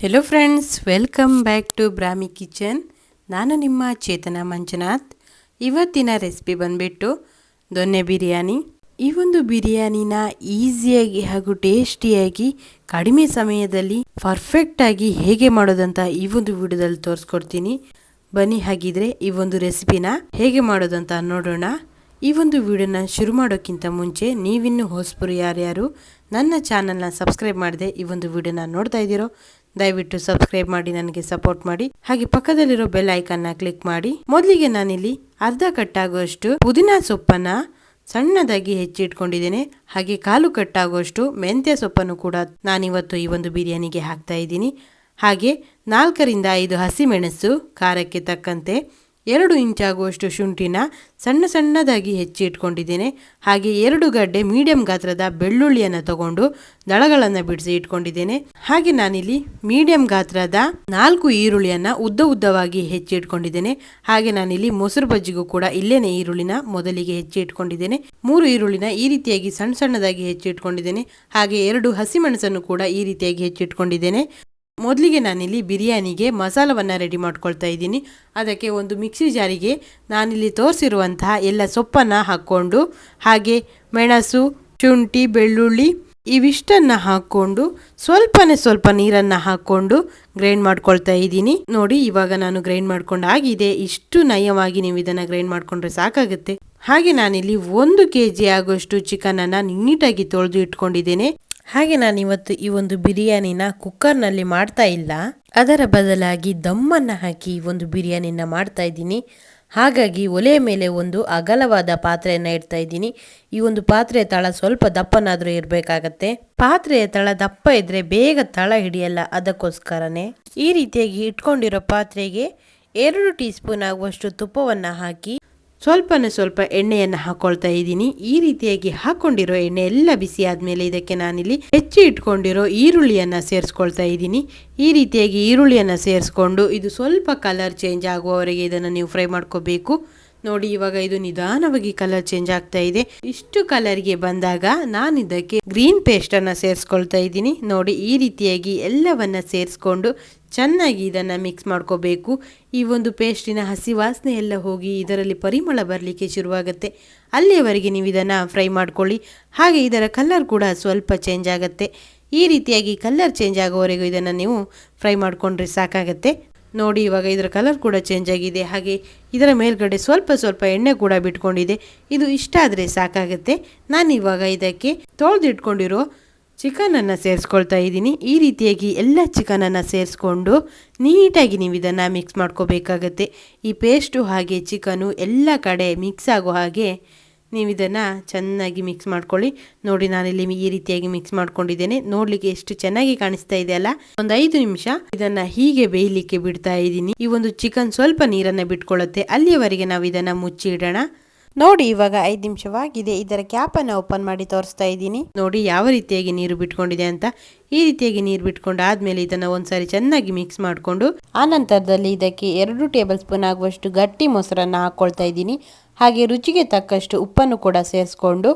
Hello friends, welcome back to Brahmi kitchen. ನಾನು ನಿಮ್ಮ ಚೇತನ ಮಂಜುನಾಥ್. ಇವತ್ತಿನ ರೆಸಿಪಿ ಬಂದ್ಬಿಟ್ಟು ದೊನ್ನೆ ಬಿರಿಯಾನಿ. ಈ ಒಂದು ಬಿರಿಯಾನಿನ ಈಸಿಯಾಗಿ ಹಾಗೂ ಟೇಸ್ಟಿಯಾಗಿ ಕಡಿಮೆ ಸಮಯದಲ್ಲಿ ಪರ್ಫೆಕ್ಟಾಗಿ ಹೇಗೆ ಮಾಡೋದಂತ ಈ ಒಂದು ವಿಡಿಯೋದಲ್ಲಿ ತೋರಿಸ್ಕೊಡ್ತೀನಿ. ಬನ್ನಿ ಹಾಗಿದ್ರೆ ಈ ಒಂದು ರೆಸಿಪಿನ ಹೇಗೆ ಮಾಡೋದಂತ ನೋಡೋಣ. ಈ ಒಂದು ವಿಡಿಯೋನ ಶುರು ಮಾಡೋಕ್ಕಿಂತ ಮುಂಚೆ ನೀವಿನ್ನೂ ಹೊಸಬರು ಯಾರ್ಯಾರು ನನ್ನ ಚಾನಲ್ನ ಸಬ್ಸ್ಕ್ರೈಬ್ ಮಾಡದೆ ಈ ಒಂದು ವಿಡಿಯೋನ ನೋಡ್ತಾ ಇದ್ದೀರೋ ದಯವಿಟ್ಟು ಸಬ್ಸ್ಕ್ರೈಬ್ ಮಾಡಿ ನನಗೆ ಸಪೋರ್ಟ್ ಮಾಡಿ. ಹಾಗೆ ಪಕ್ಕದಲ್ಲಿರೋ ಬೆಲ್ ಐಕಾನ್ನ ಕ್ಲಿಕ್ ಮಾಡಿ. ಮೊದಲಿಗೆ ನಾನಿಲ್ಲಿ ಅರ್ಧ ಕಟ್ಟಾಗುವಷ್ಟು ಪುದೀನ ಸೊಪ್ಪನ್ನ ಸಣ್ಣದಾಗಿ ಹೆಚ್ಚಿಟ್ಕೊಂಡಿದ್ದೇನೆ. ಹಾಗೆ ಕಾಲು ಕಟ್ಟಾಗುವಷ್ಟು ಮೆಂತ್ಯ ಸೊಪ್ಪನ್ನು ಕೂಡ ನಾನಿವತ್ತು ಈ ಒಂದು ಬಿರಿಯಾನಿಗೆ ಹಾಕ್ತಾ ಇದ್ದೀನಿ. ಹಾಗೆ 4ರಿಂದ 5 ಹಸಿಮೆಣಸು ಖಾರಕ್ಕೆ ತಕ್ಕಂತೆ, 2 ಇಂಚಾಗುವಷ್ಟು ಶುಂಠಿನ ಸಣ್ಣದಾಗಿ ಹೆಚ್ಚಿ ಇಟ್ಕೊಂಡಿದ್ದೇನೆ. ಹಾಗೆ 2 ಗಡ್ಡೆ ಮೀಡಿಯಂ ಗಾತ್ರದ ಬೆಳ್ಳುಳ್ಳಿಯನ್ನು ತಗೊಂಡು ದಳಗಳನ್ನು ಬಿಡಿಸಿ ಇಟ್ಕೊಂಡಿದ್ದೇನೆ. ಹಾಗೆ ನಾನಿಲ್ಲಿ ಮೀಡಿಯಂ ಗಾತ್ರದ 4 ಈರುಳ್ಳಿಯನ್ನು ಉದ್ದವಾಗಿ ಹೆಚ್ಚಿ ಇಟ್ಕೊಂಡಿದ್ದೇನೆ. ಹಾಗೆ ನಾನಿಲ್ಲಿ ಮೊಸರು ಬಜ್ಜಿಗೂ ಕೂಡ ಇಲ್ಲೇನೆ ಈರುಳ್ಳಿನ ಮೊದಲಿಗೆ ಹೆಚ್ಚಿ ಇಟ್ಕೊಂಡಿದ್ದೇನೆ. 3 ಈರುಳ್ಳಿನ ಈ ರೀತಿಯಾಗಿ ಸಣ್ಣದಾಗಿ ಹೆಚ್ಚಿ ಇಟ್ಕೊಂಡಿದ್ದೇನೆ. ಹಾಗೆ 2 ಹಸಿಮೆಣಸನ್ನು ಕೂಡ ಈ ರೀತಿಯಾಗಿ ಹೆಚ್ಚಿಟ್ಕೊಂಡಿದ್ದೇನೆ. ಮೊದಲಿಗೆ ನಾನಿಲ್ಲಿ ಬಿರಿಯಾನಿಗೆ ಮಸಾಲವನ್ನು ರೆಡಿ ಮಾಡ್ಕೊಳ್ತಾ ಇದ್ದೀನಿ. ಅದಕ್ಕೆ ಒಂದು ಮಿಕ್ಸಿ ಜಾರಿಗೆ ನಾನಿಲ್ಲಿ ತೋರಿಸಿರುವಂತಹ ಎಲ್ಲ ಸೊಪ್ಪನ್ನು ಹಾಕ್ಕೊಂಡು, ಹಾಗೆ ಮೆಣಸು, ಶುಂಠಿ, ಬೆಳ್ಳುಳ್ಳಿ ಇವಿಷ್ಟನ್ನು ಹಾಕ್ಕೊಂಡು ಸ್ವಲ್ಪ ನೀರನ್ನು ಹಾಕ್ಕೊಂಡು ಗ್ರೈಂಡ್ ಮಾಡ್ಕೊಳ್ತಾ ಇದ್ದೀನಿ. ನೋಡಿ, ಇವಾಗ ನಾನು ಗ್ರೈಂಡ್ ಮಾಡ್ಕೊಂಡು ಆಗಿದೆ. ಇಷ್ಟು ನಯವಾಗಿ ನೀವು ಇದನ್ನು ಗ್ರೈಂಡ್ ಮಾಡ್ಕೊಂಡ್ರೆ ಸಾಕಾಗುತ್ತೆ. ಹಾಗೆ ನಾನಿಲ್ಲಿ 1 kg ಆಗುವಷ್ಟು ಚಿಕನನ್ನು ನೀಟಾಗಿ ತೊಳೆದು ಇಟ್ಕೊಂಡಿದ್ದೇನೆ. ಹಾಗೆ ನಾನಿವತ್ತು ಈ ಒಂದು ಬಿರಿಯಾನಿನ ಕುಕ್ಕರ್ನಲ್ಲಿ ಮಾಡ್ತಾ ಇಲ್ಲ, ಅದರ ಬದಲಾಗಿ ದಮ್ಮನ್ನು ಹಾಕಿ ಈ ಒಂದು ಬಿರಿಯಾನಿನ ಮಾಡ್ತಾ ಇದ್ದೀನಿ. ಹಾಗಾಗಿ ಒಲೆಯ ಮೇಲೆ ಒಂದು ಅಗಲವಾದ ಪಾತ್ರೆಯನ್ನು ಇಡ್ತಾ ಇದ್ದೀನಿ. ಈ ಒಂದು ಪಾತ್ರೆಯ ತಳ ಸ್ವಲ್ಪ ದಪ್ಪನಾದರೂ ಇರಬೇಕಾಗತ್ತೆ. ಪಾತ್ರೆಯ ತಳ ದಪ್ಪ ಇದ್ರೆ ಬೇಗ ತಳ ಹಿಡಿಯಲ್ಲ, ಅದಕ್ಕೋಸ್ಕರನೇ ಈ ರೀತಿಯಾಗಿ ಇಟ್ಕೊಂಡಿರೋ ಪಾತ್ರೆಗೆ 2 ಟೀ ಸ್ಪೂನ್ ಆಗುವಷ್ಟು ತುಪ್ಪವನ್ನು ಹಾಕಿ ಸ್ವಲ್ಪ ಎಣ್ಣೆಯನ್ನು ಹಾಕೊಳ್ತಾ ಇದ್ದೀನಿ. ಈ ರೀತಿಯಾಗಿ ಹಾಕೊಂಡಿರೋ ಎಣ್ಣೆ ಎಲ್ಲ ಬಿಸಿ ಆದ್ಮೇಲೆ ಇದಕ್ಕೆ ನಾನಿಲ್ಲಿ ಹೆಚ್ಚಿ ಇಟ್ಕೊಂಡಿರೋ ಈರುಳ್ಳಿಯನ್ನ ಸೇರಿಸ್ಕೊಳ್ತಾ ಇದ್ದೀನಿ. ಈ ರೀತಿಯಾಗಿ ಈರುಳ್ಳಿಯನ್ನ ಸೇರಿಸ್ಕೊಂಡು ಇದು ಸ್ವಲ್ಪ ಕಲರ್ ಚೇಂಜ್ ಆಗುವವರೆಗೆ ಇದನ್ನು ನೀವು ಫ್ರೈ ಮಾಡ್ಕೋಬೇಕು. ನೋಡಿ, ಇವಾಗ ಇದು ನಿಧಾನವಾಗಿ ಕಲರ್ ಚೇಂಜ್ ಆಗ್ತಾ ಇದೆ. ಇಷ್ಟು ಕಲರ್ಗೆ ಬಂದಾಗ ನಾನು ಇದಕ್ಕೆ ಗ್ರೀನ್ ಪೇಸ್ಟ್ ಅನ್ನ ಸೇರಿಸ್ಕೊಳ್ತಾ ಇದ್ದೀನಿ. ನೋಡಿ, ಈ ರೀತಿಯಾಗಿ ಎಲ್ಲವನ್ನ ಸೇರಿಸ್ಕೊಂಡು ಚೆನ್ನಾಗಿ ಇದನ್ನ ಮಿಕ್ಸ್ ಮಾಡ್ಕೋಬೇಕು. ಈ ಒಂದು ಪೇಸ್ಟಿನ ಹಸಿ ವಾಸನೆ ಎಲ್ಲ ಹೋಗಿ ಇದರಲ್ಲಿ ಪರಿಮಳ ಬರಲಿಕ್ಕೆ ಶುರುವಾಗುತ್ತೆ. ಅಲ್ಲಿಯವರೆಗೆ ನೀವು ಇದನ್ನ ಫ್ರೈ ಮಾಡ್ಕೊಳ್ಳಿ. ಹಾಗೆ ಇದರ ಕಲರ್ ಕೂಡ ಸ್ವಲ್ಪ ಚೇಂಜ್ ಆಗುತ್ತೆ. ಈ ರೀತಿಯಾಗಿ ಕಲರ್ ಚೇಂಜ್ ಆಗೋವರೆಗೂ ಇದನ್ನು ನೀವು ಫ್ರೈ ಮಾಡ್ಕೊಂಡ್ರೆ ಸಾಕಾಗತ್ತೆ. ನೋಡಿ, ಇವಾಗ ಇದರ ಕಲರ್ ಕೂಡ ಚೇಂಜ್ ಆಗಿದೆ. ಹಾಗೆ ಇದರ ಮೇಲ್ಗಡೆ ಸ್ವಲ್ಪ ಎಣ್ಣೆ ಕೂಡ ಬಿಟ್ಕೊಂಡಿದೆ. ಇದು ಇಷ್ಟ ಆದರೆ ಸಾಕಾಗುತ್ತೆ. ನಾನು ಇವಾಗ ಇದಕ್ಕೆ ತೊಳೆದಿಟ್ಕೊಂಡಿರೋ ಚಿಕನನ್ನು ಸೇರಿಸ್ಕೊಳ್ತಾ ಇದ್ದೀನಿ. ಈ ರೀತಿಯಾಗಿ ಎಲ್ಲ ಚಿಕನನ್ನು ಸೇರಿಸ್ಕೊಂಡು ನೀಟಾಗಿ ನೀವು ಇದನ್ನು ಮಿಕ್ಸ್ ಮಾಡ್ಕೋಬೇಕಾಗತ್ತೆ. ಈ ಪೇಸ್ಟು ಹಾಗೆ ಚಿಕನು ಎಲ್ಲ ಕಡೆ ಮಿಕ್ಸ್ ಆಗೋ ಹಾಗೆ ನೀವು ಇದನ್ನು ಚೆನ್ನಾಗಿ ಮಿಕ್ಸ್ ಮಾಡ್ಕೊಳ್ಳಿ. ನೋಡಿ, ನಾನಿಲ್ಲಿ ಈ ರೀತಿಯಾಗಿ ಮಿಕ್ಸ್ ಮಾಡ್ಕೊಂಡಿದ್ದೇನೆ. ನೋಡ್ಲಿಕ್ಕೆ ಎಷ್ಟು ಚೆನ್ನಾಗಿ ಕಾಣಿಸ್ತಾ ಇದೆ ಅಲ್ಲ. ಒಂದು 5 ನಿಮಿಷ ಇದನ್ನ ಹೀಗೆ ಬೇಯಲಿಕ್ಕೆ ಬಿಡ್ತಾ ಇದ್ದೀನಿ. ಈ ಒಂದು ಚಿಕನ್ ಸ್ವಲ್ಪ ನೀರನ್ನ ಬಿಟ್ಕೊಳ್ಳುತ್ತೆ. ಅಲ್ಲಿಯವರೆಗೆ ನಾವು ಇದನ್ನ ಮುಚ್ಚಿ ಇಡೋಣ. ನೋಡಿ, ಇವಾಗ 5 ನಿಮಿಷವಾಗಿದೆ. ಇದರ ಕ್ಯಾಪನ್ನು ಓಪನ್ ಮಾಡಿ ತೋರಿಸ್ತಾ ಇದ್ದೀನಿ. ನೋಡಿ ಯಾವ ರೀತಿಯಾಗಿ ನೀರು ಬಿಟ್ಕೊಂಡಿದೆ ಅಂತ. ಈ ರೀತಿಯಾಗಿ ನೀರು ಬಿಟ್ಕೊಂಡು ಆದ್ಮೇಲೆ ಇದನ್ನ ಒಂದ್ಸಾರಿ ಚೆನ್ನಾಗಿ ಮಿಕ್ಸ್ ಮಾಡಿಕೊಂಡು ಆ ನಂತರದಲ್ಲಿ ಇದಕ್ಕೆ 2 ಟೇಬಲ್ ಸ್ಪೂನ್ ಆಗುವಷ್ಟು ಗಟ್ಟಿ ಮೊಸರನ್ನ ಹಾಕೊಳ್ತಾ ಇದ್ದೀನಿ. ಹಾಗೆ ರುಚಿಗೆ ತಕ್ಕಷ್ಟು ಉಪ್ಪನ್ನು ಕೂಡ ಸೇರಿಸ್ಕೊಂಡು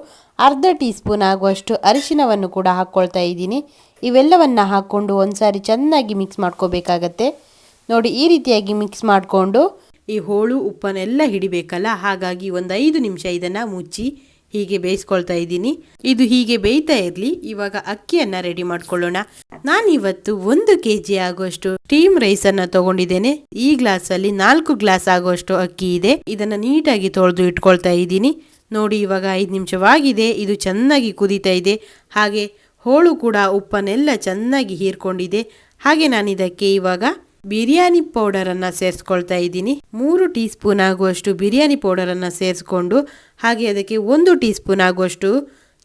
ಅರ್ಧ ಟೀ ಸ್ಪೂನ್ ಆಗುವಷ್ಟು ಅರಿಶಿನವನ್ನು ಕೂಡ ಹಾಕ್ಕೊಳ್ತಾ ಇದ್ದೀನಿ. ಇವೆಲ್ಲವನ್ನ ಹಾಕ್ಕೊಂಡು ಒಂದ್ಸಾರಿ ಚೆನ್ನಾಗಿ ಮಿಕ್ಸ್ ಮಾಡ್ಕೋಬೇಕಾಗತ್ತೆ. ನೋಡಿ, ಈ ರೀತಿಯಾಗಿ ಮಿಕ್ಸ್ ಮಾಡಿಕೊಂಡು ಈ ಹೋಳು ಉಪ್ಪನ್ನೆಲ್ಲ ಹಿಡಿಬೇಕಲ್ಲ, ಹಾಗಾಗಿ ಒಂದು 5 ನಿಮಿಷ ಇದನ್ನು ಮುಚ್ಚಿ ಹೀಗೆ ಬೇಯಿಸ್ಕೊಳ್ತಾ ಇದ್ದೀನಿ. ಇದು ಹೀಗೆ ಬೇಯ್ತಾ ಇರಲಿ. ಇವಾಗ ಅಕ್ಕಿಯನ್ನು ರೆಡಿ ಮಾಡ್ಕೊಳ್ಳೋಣ. ನಾನಿವತ್ತು 1 kg ಆಗುವಷ್ಟು ಸ್ಟೀಮ್ ರೈಸ್ ಅನ್ನ ತಗೊಂಡಿದ್ದೇನೆ. ಈ ಗ್ಲಾಸಲ್ಲಿ 4 ಗ್ಲಾಸ್ ಆಗುವಷ್ಟು ಅಕ್ಕಿ ಇದೆ. ಇದನ್ನು ನೀಟಾಗಿ ತೊಳೆದು ಇಟ್ಕೊಳ್ತಾ ಇದ್ದೀನಿ. ನೋಡಿ, ಇವಾಗ 5 ನಿಮಿಷವಾಗಿದೆ. ಇದು ಚೆನ್ನಾಗಿ ಕುದೀತಾ ಇದೆ. ಹಾಗೆ ಹೋಳು ಕೂಡ ಉಪ್ಪನ್ನೆಲ್ಲ ಚೆನ್ನಾಗಿ ಹೀರ್ಕೊಂಡಿದೆ. ಹಾಗೆ ನಾನು ಇದಕ್ಕೆ ಇವಾಗ ಬಿರಿಯಾನಿ ಪೌಡರನ್ನು ಸೇರಿಸ್ಕೊಳ್ತಾ ಇದ್ದೀನಿ. 3 ಟೀ ಸ್ಪೂನ್ ಆಗುವಷ್ಟು ಬಿರಿಯಾನಿ ಪೌಡರನ್ನು ಸೇರಿಸ್ಕೊಂಡು ಹಾಗೆ ಅದಕ್ಕೆ 1 ಟೀ ಸ್ಪೂನ್ ಆಗುವಷ್ಟು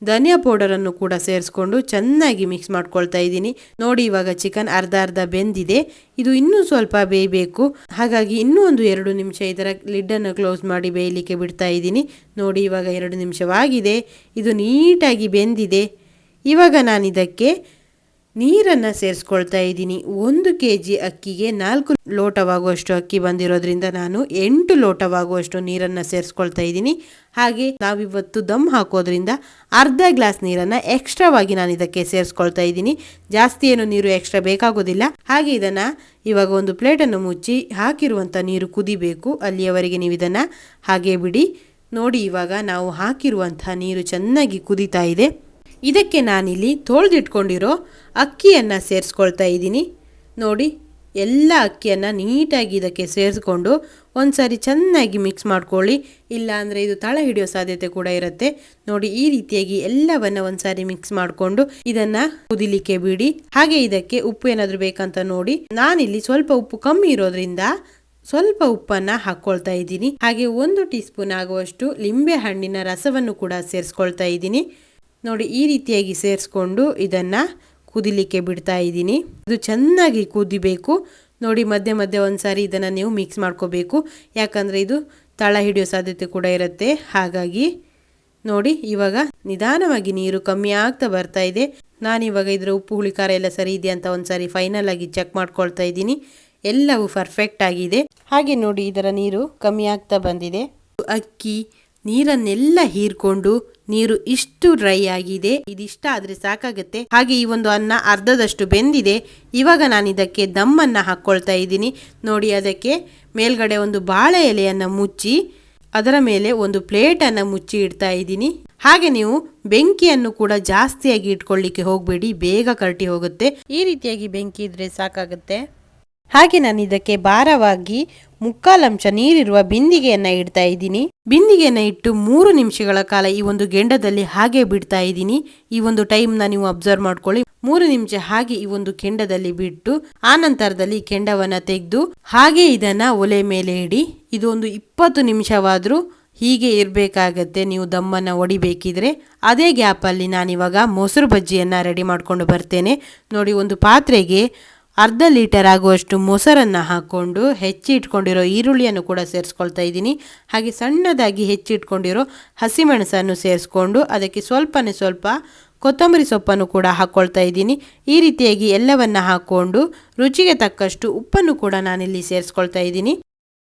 ಧನಿಯಾ ಪೌಡರನ್ನು ಕೂಡ ಸೇರಿಸ್ಕೊಂಡು ಚೆನ್ನಾಗಿ ಮಿಕ್ಸ್ ಮಾಡ್ಕೊಳ್ತಾ ಇದ್ದೀನಿ. ನೋಡಿ, ಇವಾಗ ಚಿಕನ್ ಅರ್ಧ ಬೆಂದಿದೆ. ಇದು ಇನ್ನೂ ಸ್ವಲ್ಪ ಬೇಯಬೇಕು. ಹಾಗಾಗಿ ಇನ್ನೂ ಒಂದು 2 ನಿಮಿಷ ಇದರ ಲಿಡ್ಡನ್ನು ಕ್ಲೋಸ್ ಮಾಡಿ ಬೇಯಲಿಕ್ಕೆ ಬಿಡ್ತಾ ಇದ್ದೀನಿ. ನೋಡಿ, ಇವಾಗ 2 ನಿಮಿಷವಾಗಿದೆ. ಇದು ನೀಟಾಗಿ ಬೆಂದಿದೆ. ಇವಾಗ ನಾನು ಇದಕ್ಕೆ ನೀರನ್ನು ಸೇರಿಸ್ಕೊಳ್ತಾ ಇದ್ದೀನಿ. 1 kg ಅಕ್ಕಿಗೆ 4 ಲೋಟವಾಗುವಷ್ಟು ಅಕ್ಕಿ ಬಂದಿರೋದ್ರಿಂದ ನಾನು 8 ಲೋಟವಾಗುವಷ್ಟು ನೀರನ್ನು ಸೇರಿಸ್ಕೊಳ್ತಾ ಇದ್ದೀನಿ. ಹಾಗೆ ನಾವಿವತ್ತು ದಮ್ ಹಾಕೋದ್ರಿಂದ ಅರ್ಧ ಗ್ಲಾಸ್ ನೀರನ್ನು ಎಕ್ಸ್ಟ್ರಾವಾಗಿ ನಾನು ಇದಕ್ಕೆ ಸೇರಿಸ್ಕೊಳ್ತಾ ಇದ್ದೀನಿ. ಜಾಸ್ತಿ ಏನು ನೀರು ಎಕ್ಸ್ಟ್ರಾ ಬೇಕಾಗೋದಿಲ್ಲ. ಹಾಗೆ ಇದನ್ನು ಇವಾಗ ಒಂದು ಪ್ಲೇಟನ್ನು ಮುಚ್ಚಿ ಹಾಕಿರುವಂಥ ನೀರು ಕುದಿಬೇಕು. ಅಲ್ಲಿಯವರೆಗೆ ನೀವು ಇದನ್ನು ಹಾಗೆ ಬಿಡಿ. ನೋಡಿ, ಇವಾಗ ನಾವು ಹಾಕಿರುವಂಥ ನೀರು ಚೆನ್ನಾಗಿ ಕುದೀತಾ ಇದೆ. ಇದಕ್ಕೆ ನಾನಿಲ್ಲಿ ತೊಳೆದಿಟ್ಕೊಂಡಿರೋ ಅಕ್ಕಿಯನ್ನು ಸೇರಿಸ್ಕೊಳ್ತಾ ಇದ್ದೀನಿ. ನೋಡಿ, ಎಲ್ಲ ಅಕ್ಕಿಯನ್ನು ನೀಟಾಗಿ ಇದಕ್ಕೆ ಸೇರಿಸ್ಕೊಂಡು ಒಂದು ಸಾರಿ ಚೆನ್ನಾಗಿ ಮಿಕ್ಸ್ ಮಾಡ್ಕೊಳ್ಳಿ. ಇಲ್ಲ ಅಂದರೆ ಇದು ತಳ ಹಿಡಿಯೋ ಸಾಧ್ಯತೆ ಕೂಡ ಇರುತ್ತೆ. ನೋಡಿ, ಈ ರೀತಿಯಾಗಿ ಎಲ್ಲವನ್ನು ಒಂದು ಸಾರಿ ಮಿಕ್ಸ್ ಮಾಡಿಕೊಂಡು ಇದನ್ನು ಕುದಿಲಿಕ್ಕೆ ಬಿಡಿ. ಹಾಗೆ ಇದಕ್ಕೆ ಉಪ್ಪು ಏನಾದರೂ ಬೇಕಂತ ನೋಡಿ. ನಾನಿಲ್ಲಿ ಸ್ವಲ್ಪ ಉಪ್ಪು ಕಮ್ಮಿ ಇರೋದ್ರಿಂದ ಸ್ವಲ್ಪ ಉಪ್ಪನ್ನು ಹಾಕ್ಕೊಳ್ತಾ ಇದ್ದೀನಿ. ಹಾಗೆ 1 ಟೀ ಸ್ಪೂನ್ ಆಗುವಷ್ಟು ಲಿಂಬೆ ಹಣ್ಣಿನ ರಸವನ್ನು ಕೂಡ ಸೇರಿಸ್ಕೊಳ್ತಾ ಇದ್ದೀನಿ. ನೋಡಿ, ಈ ರೀತಿಯಾಗಿ ಸೇರಿಸ್ಕೊಂಡು ಇದನ್ನು ಕುದಿಲಿಕ್ಕೆ ಬಿಡ್ತಾ ಇದ್ದೀನಿ. ಇದು ಚೆನ್ನಾಗಿ ಕುದಿಬೇಕು. ನೋಡಿ, ಮಧ್ಯೆ ಮಧ್ಯೆ ಒಂದು ಸಾರಿ ಇದನ್ನು ನೀವು ಮಿಕ್ಸ್ ಮಾಡ್ಕೋಬೇಕು. ಯಾಕಂದರೆ ಇದು ತಳ ಹಿಡಿಯೋ ಸಾಧ್ಯತೆ ಕೂಡ ಇರುತ್ತೆ. ಹಾಗಾಗಿ ನೋಡಿ, ಇವಾಗ ನಿಧಾನವಾಗಿ ನೀರು ಕಮ್ಮಿ ಆಗ್ತಾ ಬರ್ತಾ ಇದೆ. ನಾನಿವಾಗ ಇದರ ಉಪ್ಪು ಹುಳಿ ಖಾರ ಎಲ್ಲ ಸರಿ ಇದೆ ಅಂತ ಒಂದು ಸಾರಿ ಫೈನಲ್ ಆಗಿ ಚೆಕ್ ಮಾಡ್ಕೊಳ್ತಾ ಇದ್ದೀನಿ. ಎಲ್ಲವೂ ಪರ್ಫೆಕ್ಟ್ ಆಗಿದೆ. ಹಾಗೆ ನೋಡಿ, ಇದರ ನೀರು ಕಮ್ಮಿ ಆಗ್ತಾ ಬಂದಿದೆ. ಅಕ್ಕಿ ನೀರನ್ನೆಲ್ಲ ಹೀರ್ಕೊಂಡು ನೀರು ಇಷ್ಟು ಡ್ರೈ ಆಗಿದೆ. ಇದಿಷ್ಟ ಆದ್ರೆ ಸಾಕಾಗುತ್ತೆ. ಹಾಗೆ ಈ ಒಂದು ಅನ್ನ ಅರ್ಧದಷ್ಟು ಬೆಂದಿದೆ. ಇವಾಗ ನಾನು ಇದಕ್ಕೆ ದಮ್ಮನ್ನು ಹಾಕ್ಕೊಳ್ತಾ ಇದ್ದೀನಿ. ನೋಡಿ, ಅದಕ್ಕೆ ಮೇಲ್ಗಡೆ ಒಂದು ಬಾಳೆ ಎಲೆಯನ್ನು ಮುಚ್ಚಿ ಅದರ ಮೇಲೆ ಒಂದು ಪ್ಲೇಟನ್ನು ಮುಚ್ಚಿ ಇಡ್ತಾ ಇದ್ದೀನಿ. ಹಾಗೆ ನೀವು ಬೆಂಕಿಯನ್ನು ಕೂಡ ಜಾಸ್ತಿಯಾಗಿ ಇಟ್ಕೊಳ್ಳಿಕ್ಕೆ ಹೋಗಬೇಡಿ, ಬೇಗ ಕರಟಿ ಹೋಗುತ್ತೆ. ಈ ರೀತಿಯಾಗಿ ಬೆಂಕಿ ಇದ್ರೆ ಸಾಕಾಗುತ್ತೆ. ಹಾಗೆ ನಾನು ಇದಕ್ಕೆ ಭಾರವಾಗಿ 3/4 ಅಂಶ ನೀರಿರುವ ಬಿಂದಿಗೆಯನ್ನು ಇಡ್ತಾ ಇದ್ದೀನಿ. ಬಿಂದಿಗೆಯನ್ನು ಇಟ್ಟು 3 ನಿಮಿಷಗಳ ಕಾಲ ಈ ಒಂದು ಗೆಂಡದಲ್ಲಿ ಹಾಗೆ ಬಿಡ್ತಾ ಇದ್ದೀನಿ. ಈ ಒಂದು ಟೈಮ್ನ ನೀವು ಅಬ್ಸರ್ವ್ ಮಾಡ್ಕೊಳ್ಳಿ. 3 ನಿಮಿಷ ಹಾಗೆ ಈ ಒಂದು ಕೆಂಡದಲ್ಲಿ ಬಿಟ್ಟು ಆ ನಂತರದಲ್ಲಿ ಕೆಂಡವನ್ನು ತೆಗೆದು ಹಾಗೆ ಇದನ್ನ ಒಲೆ ಮೇಲೆ ಇಡಿ. ಇದು ಒಂದು 20 ನಿಮಿಷವಾದರೂ ಹೀಗೆ ಇರಬೇಕಾಗತ್ತೆ ನೀವು ದಮ್ಮನ್ನು ಹೊಡಿಬೇಕಿದ್ರೆ. ಅದೇ ಗ್ಯಾಪಲ್ಲಿ ನಾನಿವಾಗ ಮೊಸರು ಬಜ್ಜಿಯನ್ನು ರೆಡಿ ಮಾಡ್ಕೊಂಡು ಬರ್ತೇನೆ. ನೋಡಿ, ಒಂದು ಪಾತ್ರೆಗೆ ಅರ್ಧ ಲೀಟರ್ ಆಗುವಷ್ಟು ಮೊಸರನ್ನು ಹಾಕ್ಕೊಂಡು ಹೆಚ್ಚಿಟ್ಕೊಂಡಿರೋ ಈರುಳ್ಳಿಯನ್ನು ಕೂಡ ಸೇರಿಸ್ಕೊಳ್ತಾ ಇದ್ದೀನಿ. ಹಾಗೆ ಸಣ್ಣದಾಗಿ ಹೆಚ್ಚಿಟ್ಕೊಂಡಿರೋ ಹಸಿಮೆಣಸನ್ನು ಸೇರಿಸ್ಕೊಂಡು ಅದಕ್ಕೆ ಸ್ವಲ್ಪನೇ ಸ್ವಲ್ಪ ಕೊತ್ತಂಬರಿ ಸೊಪ್ಪನ್ನು ಕೂಡ ಹಾಕ್ಕೊಳ್ತಾ ಇದ್ದೀನಿ. ಈ ರೀತಿಯಾಗಿ ಎಲ್ಲವನ್ನು ಹಾಕ್ಕೊಂಡು ರುಚಿಗೆ ತಕ್ಕಷ್ಟು ಉಪ್ಪನ್ನು ಕೂಡ ನಾನಿಲ್ಲಿ ಸೇರಿಸ್ಕೊಳ್ತಾ ಇದ್ದೀನಿ.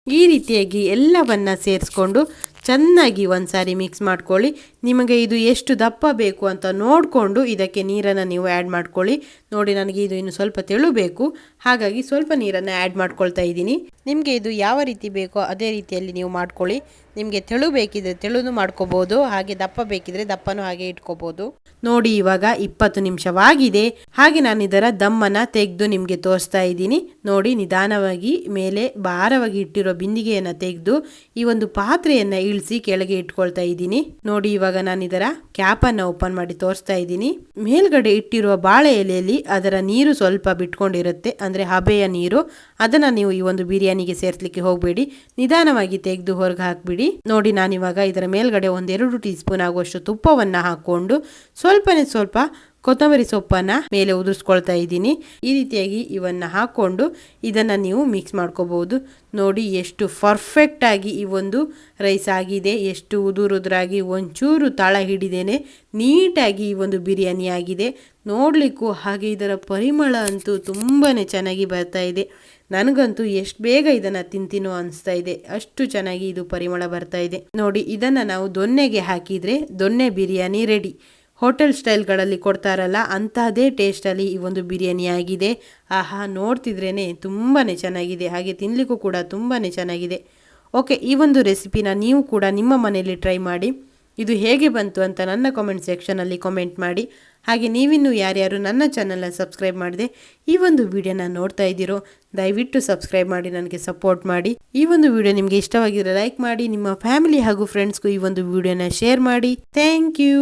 ಈ ರೀತಿಯಾಗಿ ಎಲ್ಲವನ್ನು ಸೇರಿಸ್ಕೊಂಡು ಚೆನ್ನಾಗಿ ಒಂದು ಸಾರಿ ಮಿಕ್ಸ್ ಮಾಡ್ಕೊಳ್ಳಿ. ನಿಮಗೆ ಇದು ಎಷ್ಟು ದಪ್ಪ ಬೇಕು ಅಂತ ನೋಡಿಕೊಂಡು ಇದಕ್ಕೆ ನೀರನ್ನು ನೀವು ಆ್ಯಡ್ ಮಾಡ್ಕೊಳ್ಳಿ. ನೋಡಿ, ನನಗೆ ಇದು ಇನ್ನು ಸ್ವಲ್ಪ ತೆಳು ಬೇಕು. ಹಾಗಾಗಿ ಸ್ವಲ್ಪ ನೀರನ್ನು ಆ್ಯಡ್ ಮಾಡ್ಕೊಳ್ತಾ ಇದ್ದೀನಿ. ನಿಮಗೆ ಇದು ಯಾವ ರೀತಿ ಬೇಕೋ ಅದೇ ರೀತಿಯಲ್ಲಿ ನೀವು ಮಾಡ್ಕೊಳ್ಳಿ. ನಿಮಗೆ ತೆಳು ಬೇಕಿದ್ರೆ ತೆಳುನು ಮಾಡ್ಕೋಬೋದು, ಹಾಗೆ ದಪ್ಪ ಬೇಕಿದ್ರೆ ದಪ್ಪನೂ ಹಾಗೆ ಇಟ್ಕೋಬೋದು. ನೋಡಿ, ಇವಾಗ 20 ನಿಮಿಷವಾಗಿದೆ. ಹಾಗೆ ನಾನು ಇದರ ದಮ್ಮನ್ನು ತೆಗೆದು ನಿಮಗೆ ತೋರಿಸ್ತಾ ಇದ್ದೀನಿ. ನೋಡಿ, ನಿಧಾನವಾಗಿ ಮೇಲೆ ಭಾರವಾಗಿ ಇಟ್ಟಿರೋ ಬಿಂದಿಗೆಯನ್ನು ತೆಗೆದು ಈ ಒಂದು ಪಾತ್ರೆಯನ್ನು ಇಳಿಸಿ ಕೆಳಗೆ ಇಟ್ಕೊಳ್ತಾ ಇದ್ದೀನಿ. ನೋಡಿ, ಇವಾಗ ನಾನು ಇದರ ಕ್ಯಾಪನ್ನು ಓಪನ್ ಮಾಡಿ ತೋರಿಸ್ತಾ ಇದ್ದೀನಿ. ಮೇಲ್ಗಡೆ ಇಟ್ಟಿರುವ ಬಾಳೆ ಎಲೆಯಲ್ಲಿ ಅದರ ನೀರು ಸ್ವಲ್ಪ ಬಿಟ್ಕೊಂಡಿರುತ್ತೆ, ಅಂದರೆ ಹಬೆಯ ನೀರು. ಅದನ್ನು ನೀವು ಈ ಒಂದು ಬಿರಿಯಾನಿಗೆ ಸೇರಿಸಲಿಕ್ಕೆ ಹೋಗಬೇಡಿ, ನಿಧಾನವಾಗಿ ತೆಗೆದು ಹೊರಗೆ ಹಾಕಿಬಿಡಿ. ನೋಡಿ, ನಾನಿವಾಗ ಇದರ ಮೇಲ್ಗಡೆ 1-2 ಟೀ ಸ್ಪೂನ್ ಆಗುವಷ್ಟು ತುಪ್ಪವನ್ನು ಹಾಕ್ಕೊಂಡು ಸ್ವಲ್ಪನೇ ಸ್ವಲ್ಪ ಕೊತ್ತಂಬರಿ ಸೊಪ್ಪನ್ನು ಮೇಲೆ ಉದುರಿಸ್ಕೊಳ್ತಾ ಇದ್ದೀನಿ. ಈ ರೀತಿಯಾಗಿ ಇವನ್ನ ಹಾಕ್ಕೊಂಡು ಇದನ್ನು ನೀವು ಮಿಕ್ಸ್ ಮಾಡ್ಕೋಬಹುದು. ನೋಡಿ, ಎಷ್ಟು ಪರ್ಫೆಕ್ಟಾಗಿ ಈ ಒಂದು ರೈಸ್ ಆಗಿದೆ, ಎಷ್ಟು ಉದುರಾಗಿ ಒಂಚೂರು ತಳ ಹಿಡಿದೇನೆ ನೀಟಾಗಿ ಈ ಒಂದು ಬಿರಿಯಾನಿ ಆಗಿದೆ. ನೋಡಲಿಕ್ಕೂ ಹಾಗೆ ಇದರ ಪರಿಮಳ ಅಂತೂ ತುಂಬಾ ಚೆನ್ನಾಗಿ ಬರ್ತಾ ಇದೆ. ನನಗಂತೂ ಎಷ್ಟು ಬೇಗ ಇದನ್ನು ತಿಂತೀನೋ ಅನಿಸ್ತಾ ಇದೆ, ಅಷ್ಟು ಚೆನ್ನಾಗಿ ಇದು ಪರಿಮಳ ಬರ್ತಾ ಇದೆ. ನೋಡಿ, ಇದನ್ನು ನಾವು ದೊನ್ನೆಗೆ ಹಾಕಿದರೆ ದೊನ್ನೆ ಬಿರಿಯಾನಿ ರೆಡಿ. ಹೋಟೆಲ್ ಸ್ಟೈಲ್ಗಳಲ್ಲಿ ಕೊಡ್ತಾರಲ್ಲ ಅಂತಹದೇ ಟೇಸ್ಟಲ್ಲಿ ಈ ಒಂದು ಬಿರಿಯಾನಿ ಆಗಿದೆ. ಆಹಾ, ನೋಡ್ತಿದ್ರೇ ತುಂಬಾ ಚೆನ್ನಾಗಿದೆ, ಹಾಗೆ ತಿನ್ನಲಿಕ್ಕೂ ಕೂಡ ತುಂಬಾ ಚೆನ್ನಾಗಿದೆ. ಓಕೆ, ಈ ಒಂದು ರೆಸಿಪಿನ ನೀವು ಕೂಡ ನಿಮ್ಮ ಮನೆಯಲ್ಲಿ ಟ್ರೈ ಮಾಡಿ. ಇದು ಹೇಗೆ ಬಂತು ಅಂತ ನನ್ನ ಕಾಮೆಂಟ್ ಸೆಕ್ಷನಲ್ಲಿ ಕಾಮೆಂಟ್ ಮಾಡಿ. ಹಾಗೆ ನೀವಿನ್ನೂ ಯಾರ್ಯಾರು ನನ್ನ ಚಾನಲ್ನ ಸಬ್ಸ್ಕ್ರೈಬ್ ಮಾಡಿದೆ ಈ ಒಂದು ವಿಡಿಯೋನ ನೋಡ್ತಾ ಇದ್ದೀರೋ ದಯವಿಟ್ಟು ಸಬ್ಸ್ಕ್ರೈಬ್ ಮಾಡಿ ನನಗೆ ಸಪೋರ್ಟ್ ಮಾಡಿ. ಈ ಒಂದು ವಿಡಿಯೋ ನಿಮಗೆ ಇಷ್ಟವಾಗಿದ್ರೆ ಲೈಕ್ ಮಾಡಿ, ನಿಮ್ಮ ಫ್ಯಾಮಿಲಿ ಹಾಗೂ ಫ್ರೆಂಡ್ಸ್ಗೂ ಈ ಒಂದು ವಿಡಿಯೋನ ಶೇರ್ ಮಾಡಿ. Thank you.